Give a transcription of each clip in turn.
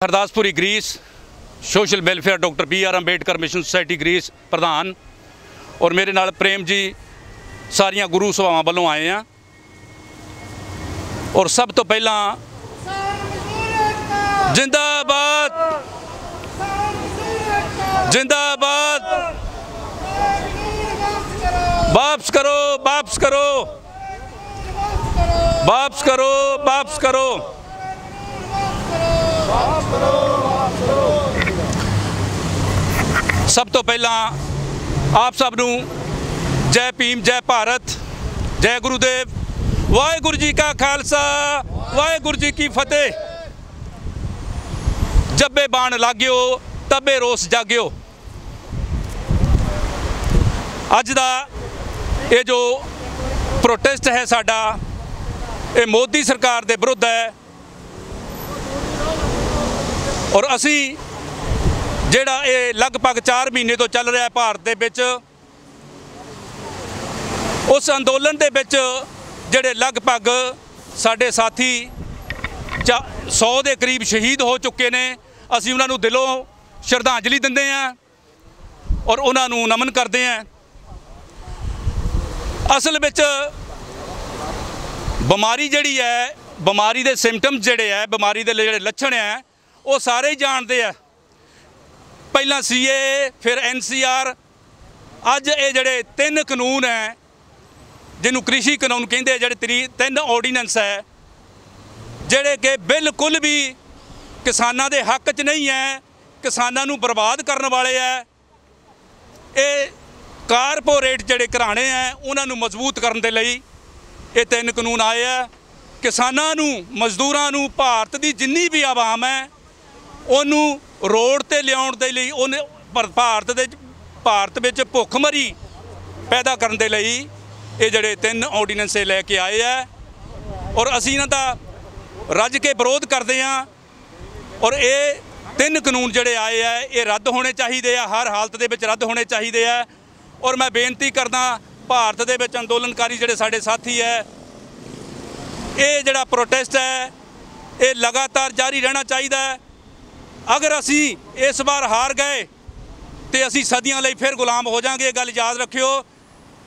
हरदासपुरी Greece social welfare doctor BR Ambedkar mission society Greece प्रधान और मेरे नाल प्रेम जी सारिया गुरु सभावां वालों आए हैं। और सब तो पहला जिंदाबाद जिंदाबाद, वापस करो वापस करो वापस करो वापस करो। सब तो पहला आप सब नूं जय भीम जय भारत जय गुरुदेव। वाहेगुरु जी का खालसा वाहेगुरु जी की फतेह। जब्बे बाण लाग्यो तब्बे रोस जाग्यो। अज दा ये जो प्रोटेस्ट है साडा, ये मोदी सरकार दे विरुद्ध है। और असी जेड़ा ये लगभग 4 महीने तो चल रहा है भारत दे विच, उस अंदोलन दे विच जेड़े लगभग साडे साथी 100 के करीब शहीद हो चुके ने, असी उन्होंने दिलों श्रद्धांजलि दिंदे हैं और उन्होंने नमन करते हैं। असल विच बीमारी जिहड़ी है, बीमारी दे सिम्पटम्स जिहड़े है, बीमारी दे जिहड़े लक्षण है, वो सारे ही जानते हैं। पहला CAA फिर NCR, अज ये जिहड़े 3 कानून है जिन्होंने कृषि कानून कहते, जिहड़े 3 ऑर्डीनेंस है जिहड़े कि बिल्कुल भी किसानां दे हक च नहीं है, किसानां नूं बर्बाद करने वाले है। ये कारपोरेट जिहड़े घराणे हैं उन्होंने मजबूत करने दे लई ये 3 कानून आए है। किसानां नूं, मजदूरां नूं, भारत की जिन्नी भी आवाम है उन्होंने रोड ते लियाउण दे लई, भारत विच भुखमरी पैदा करने दे लई ये जिहड़े 3 ऑर्डीनेंस लैके आए है। और असीं इन्हां दा रज के विरोध करते हैं। और ये 3 कानून जिहड़े आए है ये रद्द होने चाहिए, हर हालत दे विच रद्द होने चाहिए है। और मैं बेनती करदा भारत दे विच अंदोलनकारी जिहड़े साडे साथी है, ये जिहड़ा प्रोटेस्ट है ये लगातार जारी रहना चाहिए है। अगर असी इस बार हार गए तो असी सदियों लई फिर गुलाम हो जाएंगे। ये गल याद रखियो,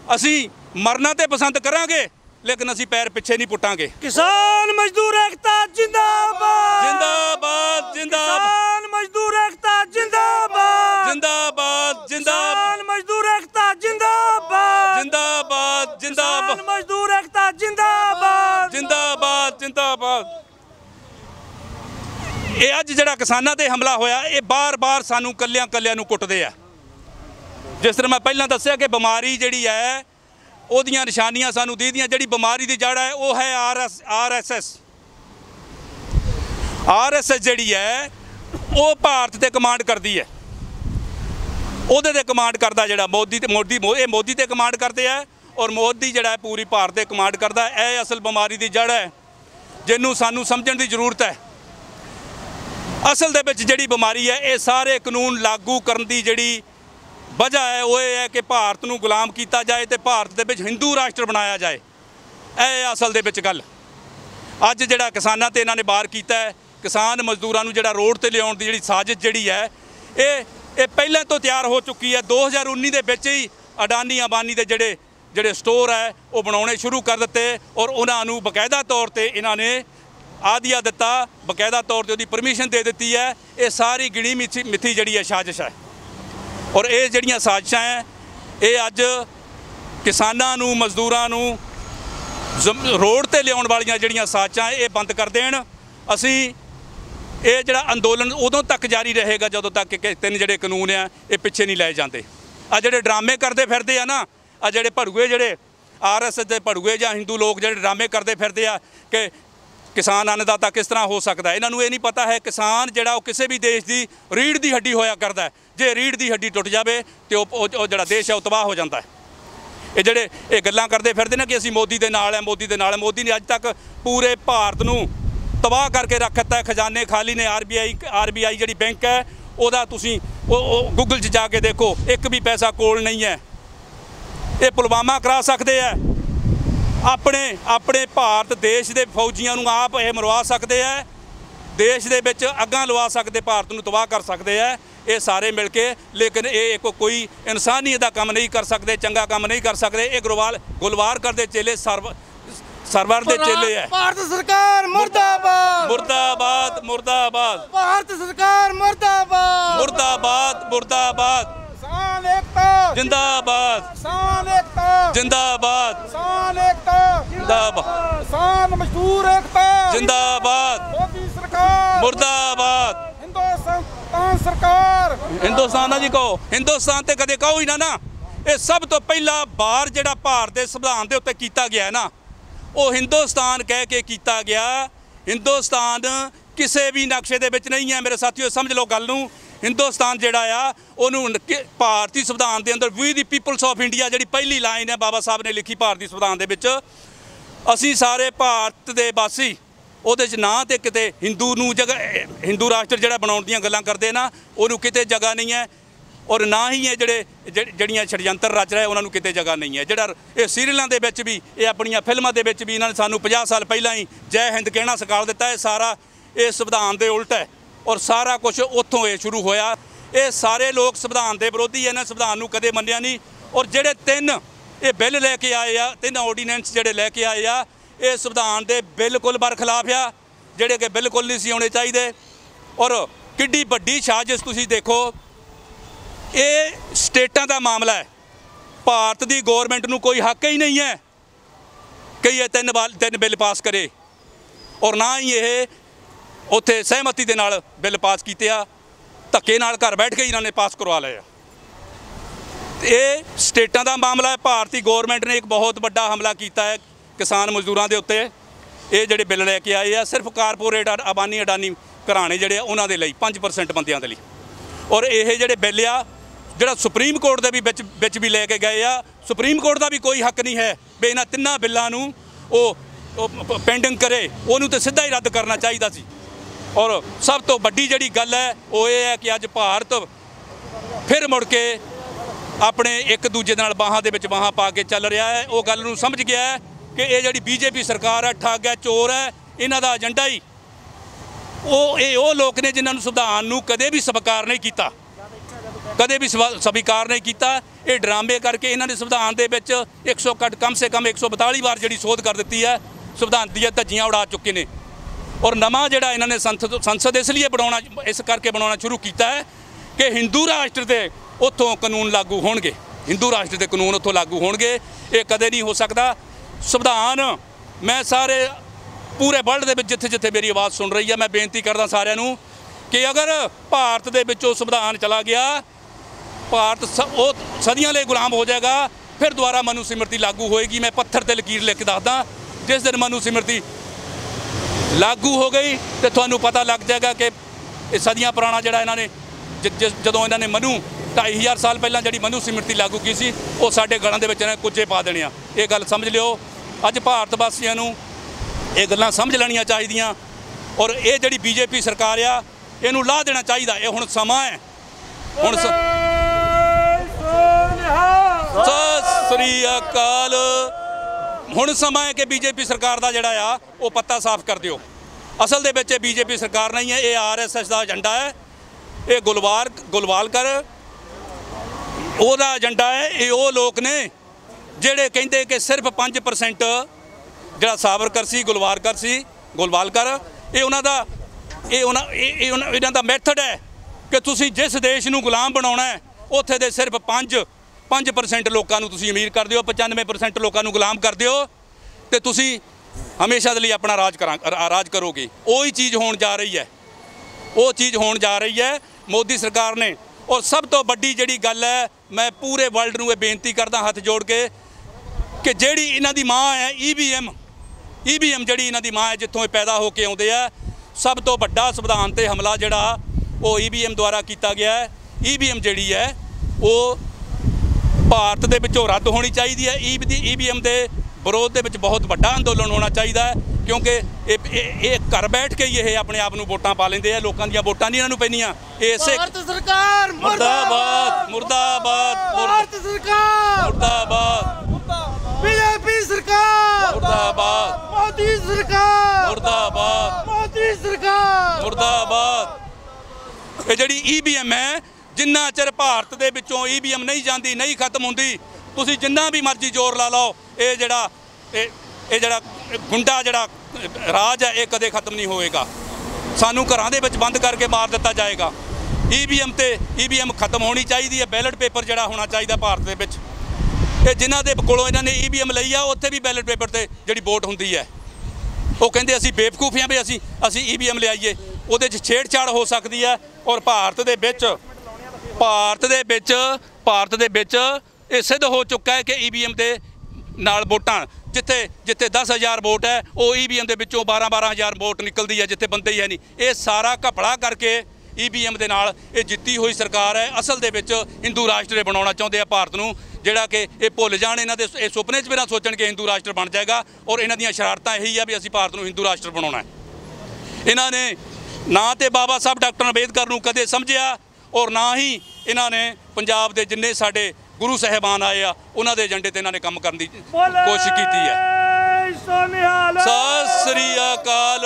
असी मरना तो पसंद करांगे लेकिन असी पैर पिछे नहीं पुटांगे। किसान मजदूर एकता जिंदाबाद जिंदाबाद जिंदाबाद, किसान मजदूर एकता जिंदाबाद जिंदाबाद जिंदाबाद, किसान मजदूर एकता जिंदाबाद जिंदाबाद जिंदाबाद, किसान मजदूर एकता जिंदाबाद जिंदाबाद जिंदाबाद। ये अज जिहड़ा किसानां ते हमला होया, ये बार बार सानू कल्लियां कल्लियां नूं कुटदे आ। जिस तरह मैं पहलां दस्सिया कि बीमारी जिहड़ी है ओहदियां निशानियां सानू दीदियां, जिहड़ी बीमारी दी जड़ है वो है RSS जिहड़ी है वो भारत ते कमांड करदी है। ओहदे ते कमांड करदा जिहड़ा मोदी ते कमांड करदे है और मोदी जिहड़ा है पूरी भारत ते कमांड करदा है। यह असल बीमारी दी जड़ है जिन्नू सानू समझण दी जरूरत है। असल दे विच जिहड़ी बीमारी है ये सारे कानून लागू करन दी जिहड़ी वजह है वो ये है कि भारत नूं गुलाम किया जाए तो भारत दे विच हिंदू राष्ट्र बनाया जाए। यह असल दे विच गल अज जिहड़ा किसानां ते इन्हां ने वार कीता है, किसान मजदूरां नूं जिहड़ा रोड ते लियाउण दी जिहड़ी साजिश जिहड़ी है ये पहले तो तैयार हो चुकी है। 2019 दे विच ही अडानी अंबानी दे जिहड़े स्टोर है वो बनाने शुरू कर दिते और उन्हां नूं बकायदा तौर पर इन्हां ने आदिया दिता, बकायदा तौर पर उसकी परमिशन दे दी है। ये सारी गिणी मिथी जिहड़ी है साजिश है। और ये जिहड़ियां साजिशां है ये अज किसानां नूं, मजदूरां नूं रोड ते लियाउण वालियां जिहड़ियां साजिशां ये बंद कर देण। असी ये जिहड़ा अंदोलन उदों तक जारी रहेगा जदों तक कि 3 जिहड़े कानून है ये पिछे नहीं लाए जाते। आ जिहड़े ड्रामे करते फिरदे आ ना, आ जिहड़े भड़ूए जिहड़े RSS दे भड़ूए जां हिंदू लोग जिहड़े ड्रामे करते फिरदे आ कि किसान अन्नदाता किस तरह हो सकता है, इन्होंने ये नहीं पता है किसान जिहड़ा किसी भी देश की रीढ़ की हड्डी होया करता है। जे रीढ़ की हड्डी टुट जाए तो जिहड़ा देश है वो तबाह हो जाता है। ये जिहड़े ये गल्लां करते फिरदे ना कि असीं मोदी दे नाल है, मोदी दे नाल है, मोदी ने अज तक पूरे भारत नूं तबाह करके रख दिता है। खजाने खाली ने। RBI जिहड़ी बैंक है ਉਹਦਾ ਤੁਸੀਂ गूगल 'ਚ ਜਾ ਕੇ देखो, एक भी पैसा कोल नहीं है। ये पुलवामा करा सकते हैं, अपने भारत देश के फौजियों आप ये मरवा सकते हैं। देश दे विच अग्गां लवा सकते, भारत नूं तबाह कर सकते हैं ये सारे मिल के। लेकिन ये कोई इंसानियत का काम नहीं कर सकते, चंगा काम नहीं कर सकते। ये गुलवार करते चेले सरवर दे चेले है। भारत सरकार मुर्दाबाद मुर्दाबाद मुर्दाबाद भारत सरकार मुर्दाबाद मुर्दाबाद मुर्दाबाद किसान एकता जिंदाबाद किसान एकता जिंदाबाद किसान एकता जिंदाबाद किसान मजदूर एकता जिंदाबाद मोदी सरकार मुर्दाबाद हिंदुस्तान सरकार हिंदुस्तान ना जी कहो, हिंदुस्तान ते कदे कहो ही ना। ये सब तो पहला बार जिहड़ा भारत के संविधान के उत्ते कीता गया है ना, वो हिंदुस्तान कह के कीता गया। हिंदुस्तान किसी भी नक्शे दे विच नहीं है मेरे साथियों, समझ लो गल नूं। हिंदुस्तान जिहड़ा आ उहनूं भारतीय संविधान के अंदर we the peoples of India जिहड़ी पहली लाइन है बाबा साहब ने लिखी भारतीय संविधान दे विच, असीं सारे भारत दे वासी ਉਹਦੇ 'ਚ ना तो किते हिंदू नूं जगह हिंदू राष्ट्र जिहड़ा बनाउण दीयां गल्लां करदे ना, ਉਹਨੂੰ किते जगह नहीं है। और ना ही ये ਜਿਹੜੀਆਂ षडयंत्र रच रहे उन्होंने किते जगह नहीं है। ਜਿਹੜਾ ਇਹ सीरियलों के विच भी, ये अपनी फिल्मों के विच भी इन्होंने सानू 50 साल पहला ही जय हिंद कहना सिखा दिता है। सारा ये संविधान के उल्ट है और सारा कुछ उत्थों ये शुरू होया। ये सारे लोग संविधान के विरोधी है, इन्हें संविधान नूं कदे मन्निया नहीं। और ਜਿਹੜੇ 3 ये बिल लैके आए आ, 3 ऑर्डीनेंस ਜਿਹੜੇ लैके आए आ, ये संविधान के बिल्कुल बरखिलाफ आ, ਜਿਹੜੇ कि बिल्कुल नहीं सी होने चाहिए। और किड्डी वड्डी साजिश तुसीं देखो, ये स्टेटां का मामला है। भारत की गौरमेंट नूं कोई हक ही नहीं है कि ये 3 बिल पास करे, और ना ही ये उत्थे सहमति के नाल बिल पास कीते आ, धक्के नाल घर बैठ के ही इन्होंने पास करवा लिया। ये स्टेटां का मामला है। भारतीय गौरमेंट ने एक बहुत बड़ा हमला किया है किसान मजदूरों के उत्ते। ये जिहड़े बिल लैके आए आ सिर्फ कारपोरेट अबानी अडानी घराणे जिहड़े उन्हां दे लई 5% बंदियां दे लई। और ये जिहड़े बिल आ जिहड़ा सुप्रीम कोर्ट दे विच भी लैके गए आ, सुप्रीम कोर्ट का भी कोई हक नहीं है भी इन्हां 3 बिलों नूं वो पेंडिंग करे, उहनूं ते सीधा ही रद्द करना चाहिए सी। और सब तो वड्डी जिहड़ी गल है वो ये है कि अज भारत फिर मुड़ के अपने एक दूजे नाल बाहां दे विच बाहां पा के चल रहा है। वो गल नूं समझ गया है कि ये जिहड़ी बीजेपी सरकार है ठग है, चोर है, इन्हां दा एजेंडा ही वो लोग ने जिन्होंने संविधान नूं कदे भी स्वीकार नहीं किया, कदे भी स्वीकार नहीं किया। ये ड्रामे करके इन्होंने संविधान के विच 100 कम से कम 142 बार जिहड़ी सोध कर दी है, संविधान दी धज्जियां उड़ा चुके हैं। और नवा जिहड़ा इन्होंने संसद इसलिए बनाना, इस करके बनाना शुरू किया है कि हिंदू राष्ट्र के उत्थों कानून लागू होणगे, हिंदू राष्ट्र के कानून उत्थों लागू होणगे। ये कदे नहीं हो सकता। संविधान मैं सारे पूरे वर्ल्ड के जिथे जिथे मेरी आवाज़ सुन रही है, मैं बेनती करदा सारिਆਂ ਨੂੰ कि अगर भारत के विचों संविधान चला गया, भारत सदियों लिए गुलाम हो जाएगा। फिर दोबारा मनुस्मृति लागू होएगी। मैं पत्थर ते लकीर लिख के दसदा, जिस दिन मनुस्मृति लागू हो गई तो तुहानूं पता लग जाएगा कि सदियां पुराना जिहड़ा इन्होंने जदों इन्होंने 2500 साल पहलां जिहड़ी मनुस्मृति लागू की सी, वो साडे गलां दे विच इन्हां कुज्जे पा देने आ। ये गल समझ लिओ। अज भारत वासियों नूं ये गल्लां समझ लैणियां चाहीदियां। और ये जिहड़ी बीजेपी सरकार आ इहनूं ला देना चाहिए। ये हुण समा है, हुण सत श्री अकाल, हुण समा है कि बीजेपी सरकार का जिहड़ा आ वो पत्ता साफ कर दिओ। असल दे विच बीजेपी सरकार नहीं है, ये RSS का एजेंडा है। ये गुलवालकर ਉਹਦਾ ਏਜੰਡਾ है। ये वो लोग ने ਜਿਹੜੇ ਕਹਿੰਦੇ कि सिर्फ 5% ਜਿਹੜਾ ਸਾਵਰਕਰ ਸੀ, ਗੁਲਵਾਲਕਰ ਇਹ ਉਹਨਾਂ ਦਾ ਇਹਨਾਂ ਦਾ ਮੈਥਡ ਹੈ ਕਿ ਤੁਸੀਂ ਜਿਸ ਦੇਸ਼ ਨੂੰ ਗੁਲਾਮ ਬਣਾਉਣਾ ਹੈ ਉੱਥੇ ਦੇ ਸਿਰਫ 5% ਲੋਕਾਂ ਨੂੰ ਤੁਸੀਂ ਅਮੀਰ ਕਰ ਦਿਓ, 95% ਲੋਕਾਂ ਨੂੰ ਗੁਲਾਮ ਕਰ ਦਿਓ ਤੇ ਤੁਸੀਂ ਹਮੇਸ਼ਾ ਦੇ ਲਈ ਆਪਣਾ ਰਾਜ ਕਰੋਗੇ। ਉਹੀ ਚੀਜ਼ ਹੋਣ ਜਾ ਰਹੀ ਹੈ, ਉਹ ਚੀਜ਼ ਹੋਣ ਜਾ ਰਹੀ ਹੈ ਮੋਦੀ ਸਰਕਾਰ ਨੇ। और सब तो वड्डी जिहड़ी गल है, मैं पूरे वर्ल्ड नूं बेनती करदा हथ जोड़ के कि जिहड़ी इन्हां दी माँ है EVM जिहड़ी इन्हां दी माँ है, जिथों पैदा होके आउंदे आ, सब तो वड्डा संविधान ते हमला जिहड़ा वो EVM द्वारा किया गया है। EVM जिहड़ी है वो भारत दे विचों रद्द होनी चाहिए है। EVM दे विरोध दे विच बहुत वड्डा अंदोलन होना चाहिए है, क्योंकि ये घर बैठ के ही ये अपने आप नूं वोटां पा लेंदे आ। लोकां दीयां वोटां नहीं इन्हां नूं पैंदियां। इसे भारत सरकार मुर्दाबाद मुर्दाबाद भारत सरकार मुर्दाबाद बीजेपी सरकार मुर्दाबाद मोदी सरकार मुर्दाबाद मोदी सरकार मुर्दाबाद। ये जिहड़ी EVM है, जिन्ना चिर भारत दे विचों EVM नहीं जाती, नहीं खत्म होंदी, तुसीं जिन्ना भी मर्जी जोर ला लो, ये जिहड़ा गुंडा जिहड़ा राज है, ये कदे खत्म नहीं होएगा। सानू घरां दे विच बंद करके मार दिता जाएगा। EVM खत्म होनी चाहिए है। बैलेट पेपर जिहड़ा होना चाहिए भारत दे विच, ये जिन्हां दे कोलों इन्हां ने EVM लई आ, उत्थे भी बैलेट पेपर ते जिहड़ी वोट हुंदी है, वो कहंदे असीं बेवकूफ हां भी असीं EVM लिआईए, ਉਹਦੇ 'ਚ छेड़छाड़ हो सकती है। और भारत ਦੇ ਵਿੱਚ ਇਹ सिद्ध हो चुका है कि EVM ਦੇ ਨਾਲ ਵੋਟਾਂ ਜਿੱਥੇ 10,000 ਵੋਟ है, वो EVM ਦੇ ਵਿੱਚੋਂ 12,000 ਵੋਟ ਨਿਕਲਦੀ है, ਜਿੱਥੇ ਬੰਦੇ ही है नहीं। ये सारा घपला करके EVM ਦੇ ਨਾਲ ਇਹ ਜਿੱਤੀ ਹੋਈ ਸਰਕਾਰ है। ਅਸਲ ਦੇ ਵਿੱਚ ਹਿੰਦੂ ਰਾਸ਼ਟਰ ਬਣਾਉਣਾ ਚਾਹੁੰਦੇ ਆ ਭਾਰਤ ਨੂੰ, ਜਿਹੜਾ ਕਿ ਇਹ ਭੁੱਲ ਜਾਣ, ਇਹਨਾਂ ਦੇ ਇਹ ਸੁਪਨੇ 'ਚ ਵੀ ਨਾ ਸੋਚਣ ਕਿ ਹਿੰਦੂ ਰਾਸ਼ਟਰ ਬਣ ਜਾਏਗਾ। ਔਰ ਇਹਨਾਂ ਦੀਆਂ ਸ਼ਰਾਰਤਾਂ ਇਹੀ ਆ ਵੀ ਅਸੀਂ ਭਾਰਤ ਨੂੰ ਹਿੰਦੂ ਰਾਸ਼ਟਰ ਬਣਾਉਣਾ ਹੈ। ਇਹਨਾਂ ਨੇ ਨਾ ਤੇ ਬਾਬਾ ਸਾਹਿਬ ਡਾਕਟਰ ਅੰਬੇਦਕਰ ਨੂੰ ਕਦੇ ਸਮਝਿਆ, ਔਰ ਨਾ ਹੀ ਇਹਨਾਂ ਨੇ ਪੰਜਾਬ ਦੇ ਜਿੰਨੇ ਸਾਡੇ ਗੁਰੂ ਸਾਹਿਬਾਨ ਆਏ ਆ, ਉਹਨਾਂ ਦੇ ਏਜੰਡੇ ਤੇ ਇਹਨਾਂ ਨੇ ਕੰਮ ਕਰਨ ਦੀ ਕੋਸ਼ਿਸ਼ ਕੀਤੀ ਹੈ। ਸਤਿ ਸ੍ਰੀ ਅਕਾਲ।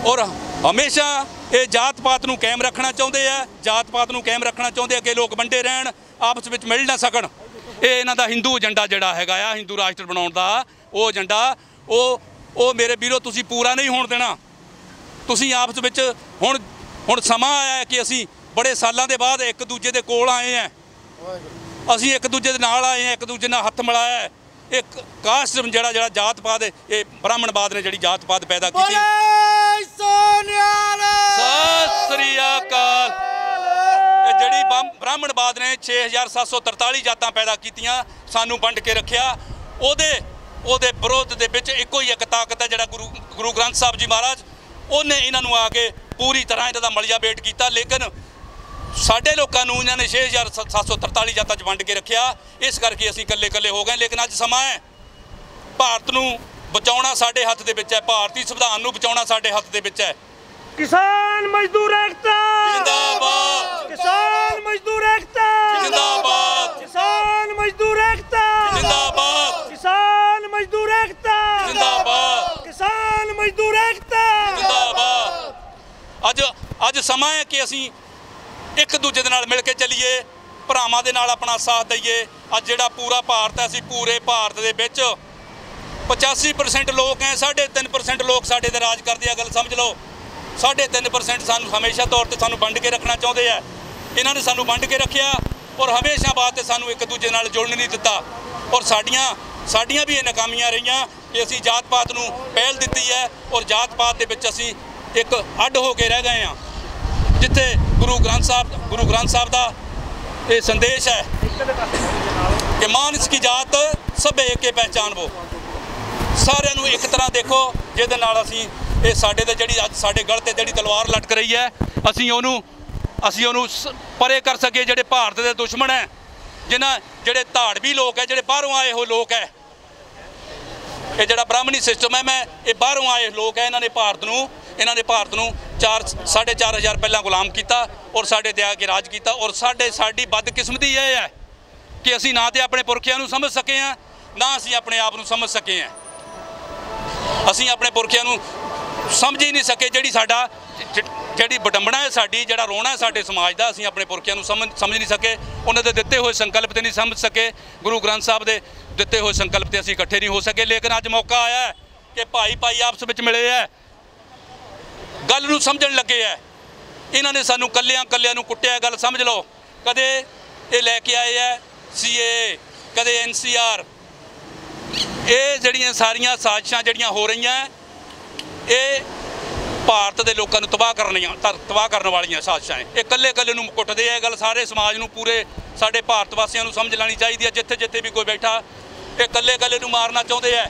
ਔਰ ਹਮੇਸ਼ਾ ਇਹ ਜਾਤ ਪਾਤ ਨੂੰ ਕਾਇਮ ਰੱਖਣਾ ਚਾਹੁੰਦੇ ਆ, ਜਾਤ ਪਾਤ ਨੂੰ ਕਾਇਮ ਰੱਖਣਾ ਚਾਹੁੰਦੇ ਆ ਕਿ ਲੋਕ ਵੰਡੇ ਰਹਿਣ, ਆਪਸ ਵਿੱਚ ਮਿਲ ਨਾ ਸਕਣ। ਇਹ ਇਹਨਾਂ ਦਾ ਹਿੰਦੂ ਏਜੰਡਾ ਜਿਹੜਾ ਹੈਗਾ ਆ, ਹਿੰਦੂ ਰਾਸ਼ਟਰ ਬਣਾਉਣ ਦਾ ਉਹ ਏਜੰਡਾ, ਉਹ ਮੇਰੇ ਵੀਰੋ ਤੁਸੀਂ ਪੂਰਾ ਨਹੀਂ ਹੋਣ ਦੇਣਾ। ਤੁਸੀਂ ਆਪਸ ਵਿੱਚ ਹੁਣ ਸਮਾਂ ਆਇਆ ਹੈ ਕਿ ਅਸੀਂ ਬੜੇ ਸਾਲਾਂ ਦੇ ਬਾਅਦ ਇੱਕ ਦੂਜੇ ਦੇ ਕੋਲ ਆਏ ਆ, ਅਸੀਂ ਇੱਕ ਦੂਜੇ ਦੇ ਨਾਲ ਆਏ ਆ, ਇੱਕ ਦੂਜੇ ਨਾਲ ਹੱਥ ਮਿਲਾਇਆ ਹੈ। ਇੱਕ ਕਾਸਟ ਜਿਹੜਾ ਜਾਤ ਪਾਤ, ਇਹ ਬ੍ਰਾਹਮਣਵਾਦ ਨੇ ਜਿਹੜੀ ਜਾਤ ਪਾਤ ਪੈਦਾ ਕੀਤੀ। ਸਤਿ ਸ੍ਰੀ ਅਕਾਲ। ਇਹ ਜਿਹੜੀ ਬ੍ਰਾਹਮਣਵਾਦ ਨੇ 6,743 ਜਾਤਾਂ ਪੈਦਾ ਕੀਤੀਆਂ, ਸਾਨੂੰ ਵੰਡ ਕੇ ਰੱਖਿਆ। ਉਹਦੇ ਵਿਰੋਧ ਦੇ ਵਿੱਚ ਇੱਕੋ ਹੀ ਇੱਕ ਤਾਕਤ ਹੈ, ਜਿਹੜਾ ਗੁਰੂ ਗ੍ਰੰਥ ਸਾਹਿਬ ਜੀ ਮਹਾਰਾਜ, ਉਹਨੇ ਇਹਨਾਂ ਨੂੰ ਆ ਕੇ ਪੂਰੀ ਤਰ੍ਹਾਂ ਇਹਨਾਂ ਦਾ ਮਲਿਆ ਵੇਟ ਕੀਤਾ। ਲੇਕਿਨ ਸਾਡੇ ਲੋਕਾਂ ਨੂੰ ਇਹਨਾਂ ਨੇ 6,743 ਜਾਤਾਂ 'ਚ ਵੰਡ ਕੇ ਰੱਖਿਆ, ਇਸ ਕਰਕੇ ਅਸੀਂ ਇਕੱਲੇ ਹੋ ਗਏ। ਲੇਕਿਨ ਅੱਜ ਸਮਾਂ ਹੈ, ਭਾਰਤ ਨੂੰ ਬਚਾਉਣਾ ਸਾਡੇ ਹੱਥ ਦੇ ਵਿੱਚ ਹੈ, ਭਾਰਤੀ ਸੰਵਿਧਾਨ ਨੂੰ ਬਚਾਉਣਾ ਸਾਡੇ ਹੱਥ ਦੇ ਵਿੱਚ ਹੈ। किसान मजदूर एकता जिंदाबाद, किसान मजदूर एकता जिंदाबाद, किसान मजदूर एकता जिंदाबाद, किसान मजदूर एकता जिंदाबाद, किसान मजदूर एकता जिंदाबाद। ਅੱਜ ਸਮਾਂ ਹੈ ਕਿ ਅਸੀਂ ਇੱਕ ਦੂਜੇ ਦੇ ਨਾਲ ਮਿਲ ਕੇ ਚੱਲੀਏ, ਭਰਾਵਾਂ ਦੇ ਨਾਲ ਆਪਣਾ ਸਾਥ ਦਈਏ। ਅੱਜ ਜਿਹੜਾ ਪੂਰਾ ਭਾਰਤ ਹੈ, ਅਸੀਂ ਪੂਰੇ ਭਾਰਤ ਦੇ ਵਿੱਚ 85% ਲੋਕ ਹੈ, 3.5% ਲੋਕ ਸਾਡੇ ਤੇ ਰਾਜ ਕਰਦੇ ਆ। ਗੱਲ ਸਮਝ ਲਓ, 3.5% ਸਾਨੂੰ ਹਮੇਸ਼ਾ ਤੌਰ ਤੇ ਸਾਨੂੰ ਵੰਡ ਕੇ ਰੱਖਣਾ ਚਾਹੁੰਦੇ ਆ। ਇਹਨਾਂ ਨੇ ਸਾਨੂੰ ਵੰਡ ਕੇ ਰੱਖਿਆ ਔਰ ਹਮੇਸ਼ਾ ਬਾਅਦ ਸਾਨੂੰ ਇੱਕ ਦੂਜੇ ਨਾਲ ਜੁੜਨ ਨਹੀਂ ਦਿੱਤਾ। ਔਰ ਸਾਡੀਆਂ ਵੀ ਇਹ ਨਾਕਾਮੀਆਂ ਰਹੀਆਂ ਕਿ ਅਸੀਂ ਜਾਤ ਪਾਤ ਨੂੰ ਪਹਿਲ ਦਿੱਤੀ ਹੈ, ਔਰ ਜਾਤ ਪਾਤ ਦੇ ਵਿੱਚ ਅਸੀਂ ਇੱਕ ਅੱਡ ਹੋ ਕੇ ਰਹਿ ਗਏ ਹਾਂ। ਜਿੱਥੇ ਗੁਰੂ ਗ੍ਰੰਥ ਸਾਹਿਬ ਦਾ ਇਹ ਸੰਦੇਸ਼ ਹੈ ਕਿ ਮਾਨਸ ਕੀ ਜਾਤ ਸਭ ਏਕੇ ਪਹਿਚਾਨ ਵੋ, ਸਾਰਿਆਂ ਨੂੰ ਇੱਕ ਤਰ੍ਹਾਂ ਦੇਖੋ, ਜਿਹਦੇ ਨਾਲ ਅਸੀਂ ਇਹ ਸਾਡੇ ਤੇ ਜਿਹੜੀ ਅੱਜ ਸਾਡੇ ਗਲ ਤੇ ਜਿਹੜੀ ਤਲਵਾਰ ਲਟਕ ਰਹੀ ਹੈ, ਅਸੀਂ ਉਹਨੂੰ ਪਰੇ ਕਰ ਸਕੀਏ। ਜਿਹੜੇ ਭਾਰਤ ਦੇ ਦੁਸ਼ਮਣ ਹੈ, ਜਿਹੜੇ ਧਾੜਵੀ ਲੋਕ ਹੈ, ਜਿਹੜੇ ਬਾਹਰੋਂ ਆਏ ਹੋਏ ਲੋਕ ਹੈ, ਇਹ ਜਿਹੜਾ ਬ੍ਰਾਹਮਣੀ ਸਿਸਟਮ ਹੈ, ਇਹ ਬਾਹਰੋਂ ਆਏ ਲੋਕ ਹੈ। ਇਹਨਾਂ ਨੇ ਭਾਰਤ ਨੂੰ 4,500 ਪਹਿਲਾਂ ਗੁਲਾਮ ਕੀਤਾ ਔਰ ਸਾਡੇ ਤੇ ਆ ਕੇ ਰਾਜ ਕੀਤਾ। ਔਰ ਸਾਡੀ ਬਦਕਿਸਮਤੀ ਇਹ ਹੈ ਕਿ ਅਸੀਂ ਨਾ ਤੇ ਆਪਣੇ ਪੁਰਖਿਆਂ ਨੂੰ ਸਮਝ ਸਕੇ ਹਾਂ, ਨਾ ਅਸੀਂ ਆਪਣੇ ਆਪ ਨੂੰ ਸਮਝ ਸਕੇ ਹਾਂ। ਅਸੀਂ ਆਪਣੇ ਪੁਰਖਿਆਂ ਨੂੰ ਸਮਝ ਹੀ ਨਹੀਂ ਸਕੇ। ਜਿਹੜੀ ਵਡੰਬਣਾ ਹੈ ਸਾਡੀ, ਜਿਹੜਾ ਰੋਣਾ ਹੈ ਸਾਡੇ ਸਮਾਜ ਦਾ, ਅਸੀਂ ਆਪਣੇ ਪੁਰਖਿਆਂ ਨੂੰ ਸਮਝ ਨਹੀਂ ਸਕੇ। ਉਹਨਾਂ ਦੇ ਦਿੱਤੇ ਹੋਏ ਸੰਕਲਪ ਤੇ ਨਹੀਂ ਸਮਝ ਸਕੇ। ਗੁਰੂ ਗ੍ਰੰਥ ਸਾਹਿਬ ਦੇ ਦਿੱਤੇ ਹੋਏ ਸੰਕਲਪ ਤੇ ਅਸੀਂ ਇਕੱਠੇ ਨਹੀਂ ਹੋ ਸਕੇ। ਲੇਕਿਨ ਅੱਜ ਮੌਕਾ ਆਇਆ ਕਿ ਭਾਈ ਆਪਸ ਵਿੱਚ ਮਿਲੇ ਹੈ, ਗੱਲ ਨੂੰ ਸਮਝਣ ਲੱਗੇ ਹੈ। ਇਹਨਾਂ ਨੇ ਸਾਨੂੰ ਕੱਲਿਆਂ ਨੂੰ ਕੁੱਟਿਆ। ਗੱਲ ਸਮਝ ਲਓ, ਕਦੇ ਇਹ ਲੈ ਕੇ ਆਏ ਹੈ CAA, ਕਦੇ NCR। ਇਹ ਜਿਹੜੀਆਂ ਸਾਰੀਆਂ ਸਾਜ਼ਿਸ਼ਾਂ ਜਿਹੜੀਆਂ ਹੋ ਰਹੀਆਂ, ਇਹ ਭਾਰਤ ਦੇ ਲੋਕਾਂ ਨੂੰ ਤਬਾਹ ਕਰਨ ਵਾਲੀਆਂ ਸਾਜ਼ਿਸ਼ਾਂ ਹੈ। ਇਹ ਕੱਲੇ ਨੂੰ ਕੁੱਟਦੇ ਆ। ਗੱਲ ਸਾਰੇ ਸਮਾਜ ਨੂੰ, ਪੂਰੇ ਸਾਡੇ ਭਾਰਤ ਵਾਸੀਆਂ ਨੂੰ ਸਮਝ ਲੈਣੀ ਚਾਹੀਦੀ ਹੈ। ਜਿੱਥੇ ਵੀ ਕੋਈ ਬੈਠਾ, ਇਹ ਕੱਲੇ ਨੂੰ ਮਾਰਨਾ ਚਾਹੁੰਦੇ ਆ।